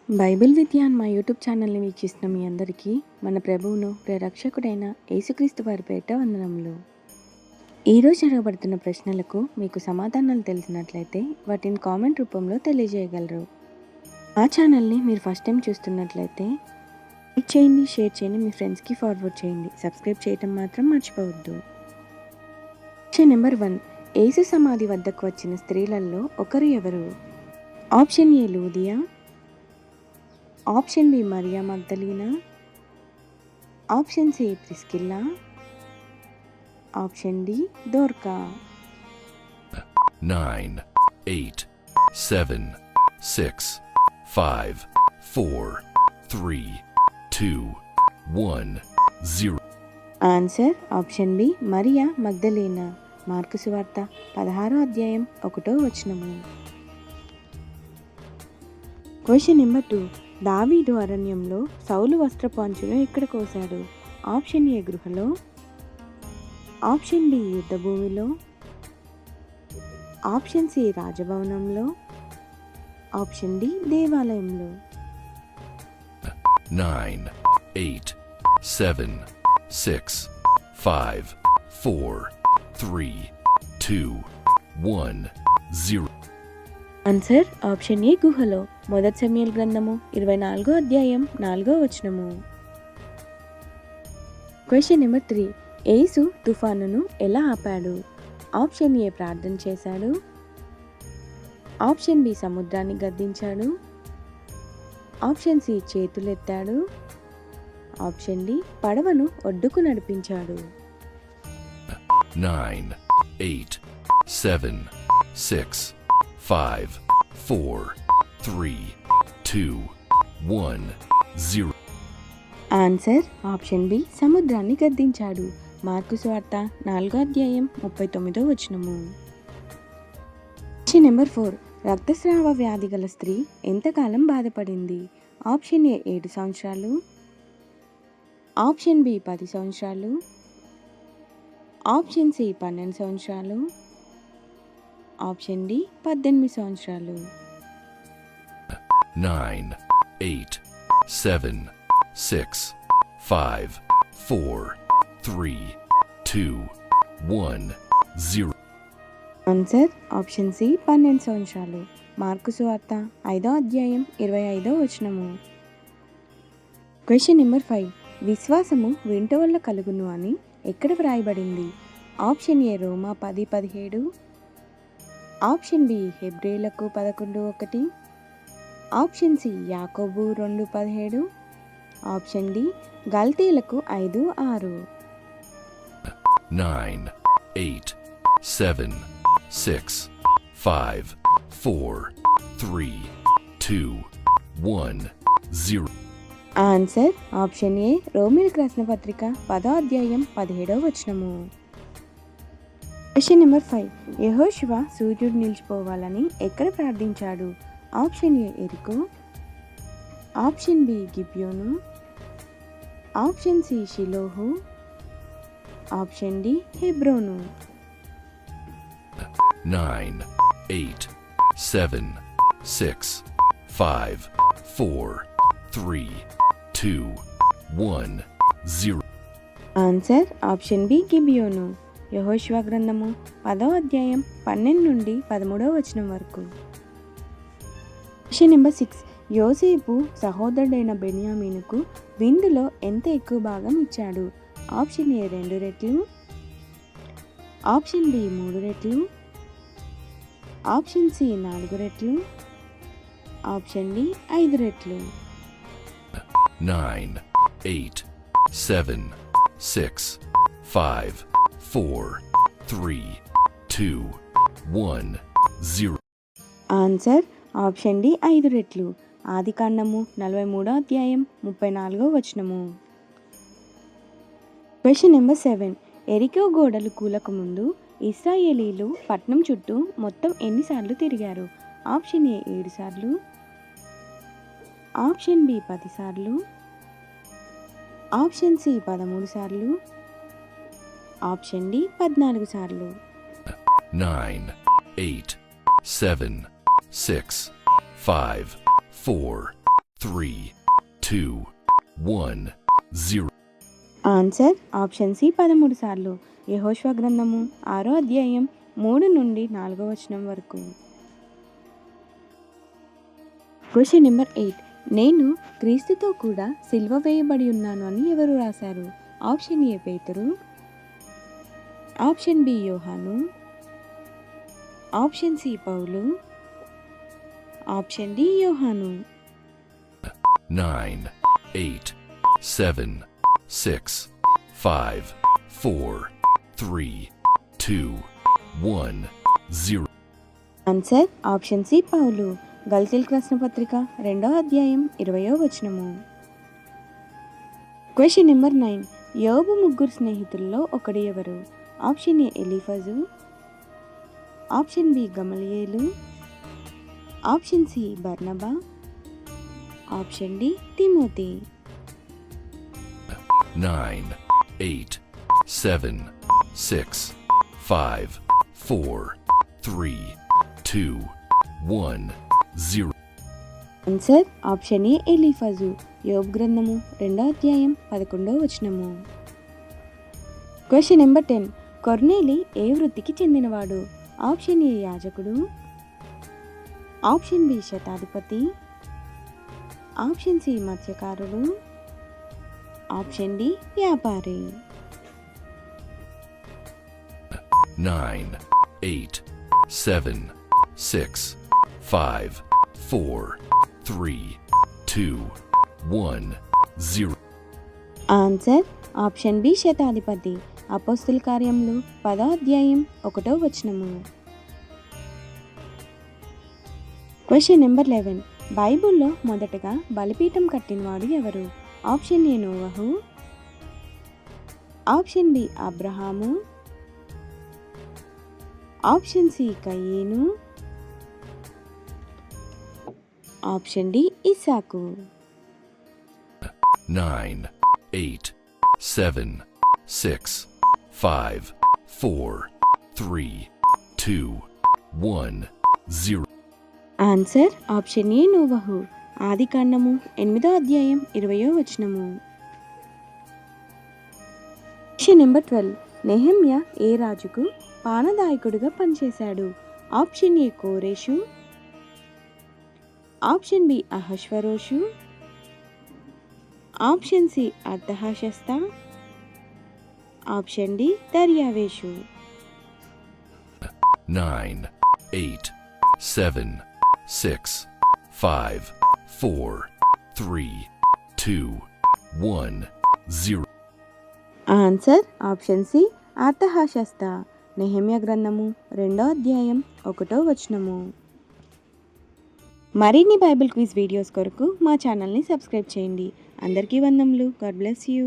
Bible విద్య మా YouTube ఛానల్ని వీక్షిస్తున్న మీ అందరికీ మన ప్రభువును రక్షకుడైన యేసుక్రీస్తు వారి పేరిట వందనములు. ఈరోజు అడగబడుతున్న ప్రశ్నలకు మీకు సమాధానాలు తెలిసినట్లయితే వాటిని కామెంట్ రూపంలో తెలియజేయగలరు. మా ఛానల్ని మీరు ఫస్ట్ టైం చూస్తున్నట్లయితే లైక్ చేయండి, షేర్ చేయండి, మీ ఫ్రెండ్స్కి ఫార్వర్డ్ చేయండి. సబ్స్క్రైబ్ చేయటం మాత్రం మర్చిపోవద్దు. Question number 1. యేసు సమాధి వద్దకు వచ్చిన స్త్రీలలో ఒకరు ఎవరు? Option A Lydia, option B Mariya మగ్దలీనా, option C Priscilla, option D దోర్కా. 9, 8, 7, 6, 5, 4, 3, 2, 1, 0. Answer option B Mariya Magdalena. Mark సువార్త 16వ అధ్యాయం 1వ వచనము. Question number 2. దావీదు అరణ్యంలో సౌలు వస్త్రపాంచును ఎక్కడ కోశాడు? ఆప్షన్ ఏ గృహలో, ఆప్షన్ బి యుద్ధ భూమిలో, ఆప్షన్ సి రాజభవనంలో, ఆప్షన్ డి దేవాలయంలో. 9, 8, 7, 6, 5, 4, 3, 2, 1, 0. ఆన్సర్ ఆప్షన్ ఏ గుహలో. మొదటి సమూయేలు గ్రంథము 24వ అధ్యాయం 4వ వచనము. Question number 3. యేసు తుఫానును ఎలా ఆపాడు? ఆప్షన్ ఏ ప్రార్థన చేశాడు, ఆప్షన్ బి సముద్రాన్ని గద్దించాడు, ఆప్షన్ సి చేతులెత్తాడు, ఆప్షన్ డి పడవను ఒడ్డుకు నడిపించాడు. 9, 8, 7, 6, 5, 4, 3, 2, 1, 0. ఆన్సర్ ఆప్షన్ బి సముద్రాన్ని గద్దించాడు. మార్కు సువార్త 4వ అధ్యాయం 39వ వచనము. Question number 4. రక్తస్రావ వ్యాధి గల స్త్రీ ఎంతకాలం బాధపడింది? ఆప్షన్ ఏ 7 సంవత్సరాలు, ఆప్షన్ బి 10 సంవత్సరాలు, ఆప్షన్ సి 12 సంవత్సరాలు, ఆప్షన్ డి 18 సంవత్సరాలు. 9, 8, 7, 6, 5, 4, 3, 2, 1, 0. ఆన్సర్ ఆప్షన్ సి 12 సంవత్సరాలు. మార్కు సువార్త 5వ అధ్యాయం 25వ వచనము. Question number 5. విశ్వాసము వింట వల్ల కలుగును అని ఎక్కడ వ్రాయబడింది? ఆప్షన్ ఏ రోమా 10:17, ఆప్షన్ బి హెబ్రేయులకు 11:1, ఆప్షన్ సి యాకోబు 2:17, ఆప్షన్ డి గల్తీలకు 5:6. 9, 8, 7, 6, 5, 4, 3, 2, 1, 0. ఆన్సర్ ఆప్షన్ ఏ రోమీయులకు రాసిన పత్రిక 10వ అధ్యాయం 17వ వచనము. Question number 5. యెహోషువ సూర్యుడు నిలిచిపోవాలని ఎక్కడ ప్రార్థించాడు? ఆప్షన్ ఏ ఎరికో, ఆప్షన్ బి గిబ్యోను, ఆప్షన్ సి షిలోహు, ఆప్షన్ డి హెబ్రోను. 9, 8, 7, 6, 5, 4, 3, 2, 1, 0. ఆన్సర్ ఆప్షన్ బి గిబియోను. యెహోషువ గ్రంథము 10వ అధ్యాయం 12 నుండి 13వ వచనం వరకు. Question number 6. యోసేపు సహోదరుడైన బెన్యామీనుకు విందులో ఎంత ఎక్కువ భాగం ఇచ్చాడు? ఆప్షన్ ఏ 2 రెట్లు, ఆప్షన్ బి 3 రెట్లు, ఆప్షన్ సి 4 రెట్లు, ఆప్షన్ డి 5 రెట్లు. 9, 8, 7, 6, 5, 4, 3, 2, 1, 0. ఆన్సర్ ఆప్షన్ డి 5 రెట్లు. ఆదికాండము 43వ అధ్యాయం 34వ వచనము. Question number 7. ఎరికో గోడలు కూలకు ముందు ఇశ్రాయేలీలు పట్నం చుట్టూ మొత్తం ఎన్నిసార్లు తిరిగారు? ఆప్షన్ ఏ 7 సార్లు, ఆప్షన్ బి 10 సార్లు, ఆప్షన్ సి 13 సార్లు, ఆప్షన్ డి 14 సార్లు. 9, 8, 7, 6, 5, 4, 3, 2, 1, 0. ఆన్సర్ ఆప్షన్ సి 13 సార్లు. యెహోషువ గ్రంథము 6వ అధ్యాయం 3 నుండి 4వ వచనం వరకు. Question number 8. నేను క్రీస్తుతో కూడా సిలువ వేయబడి ఉన్నాను అని ఎవరు రాశారు? ఆప్షన్ ఏ పేతురు, ఆప్షన్ బి యోహాను, ఆప్షన్ సి పౌలు, ఆప్షన్ డి యోహాను. 9, 8, 7, 6, 5, 4, 3, 2, 1, 0. Answer option C Paul. గలతీయులకు రాసిన పత్రిక 2వ అధ్యాయం 20వ వచనము. Question number 9. యోబు ముగ్గురు స్నేహితుల్లో ఒకడు ఎవరు? ఆప్షన్ ఏ ఎలీఫజు, ఆప్షన్ బి గమలియేలు, ఆప్షన్ సి బర్నబా, option D Timothy. 9, 8, 7, 6, 5, 4, 3, 2, 1, 0. Answer option A Eliphaz. యోబు గ్రంథము 2వ అధ్యాయం 11వ వచనము. Question number 10. కొర్నేలి ఏ వృత్తికి చెందినవాడు? ఆప్షన్ ఏ యాజకుడు, ఆప్షన్ బి శతాధిపతి, ఆప్షన్ సి మత్స్యకారుడు, ఆప్షన్ డి వ్యాపారి. 9, 8, 7, 6, 5, 4, 3, 2, 1, 0. ఆన్సర్ ఆప్షన్ బి శతాధిపతి. అపోస్తుల కార్యములు 10వ అధ్యాయం 1వ వచనము. Question number 11. బైబిల్లో మొదటగా బలిపీఠం కట్టినవాడు ఎవరు? ఆప్షన్ ఏ నోవహు, option B Abraham, option C కయీను, ఆప్షన్ డి ఇస్సాకు. 9, 8, 7, 6, 5, 4, 3, 2, 1, 0. ఆన్సర్ ఆప్షన్ ఏ నోవహు. ఆది కాండము 8వ అధ్యాయం 20వ వచనము. Question number 12. నెహెమ్యా ఏ రాజుకు పానదాయకుడిగా పనిచేశాడు? ఆప్షన్ ఏ కోరేషు, ఆప్షన్ బి అహష్వరోషు, ఆప్షన్ సి అర్తహషస్త, ఆప్షన్ డి దర్యావేషు. 9, 8, 7, 6, 5, 4, 3, 2, 1, 0. ఆన్సర్ ఆప్షన్ సి అర్తహషస్త. నెహెమ్యా గ్రంథము 2వ అధ్యాయం 1వ వచనము. మరిన్ని బైబిల్ క్విజ్ వీడియోస్ కొరకు మా ఛానల్ని సబ్స్క్రైబ్ చేయండి. అందరికీ వందములు. God bless you.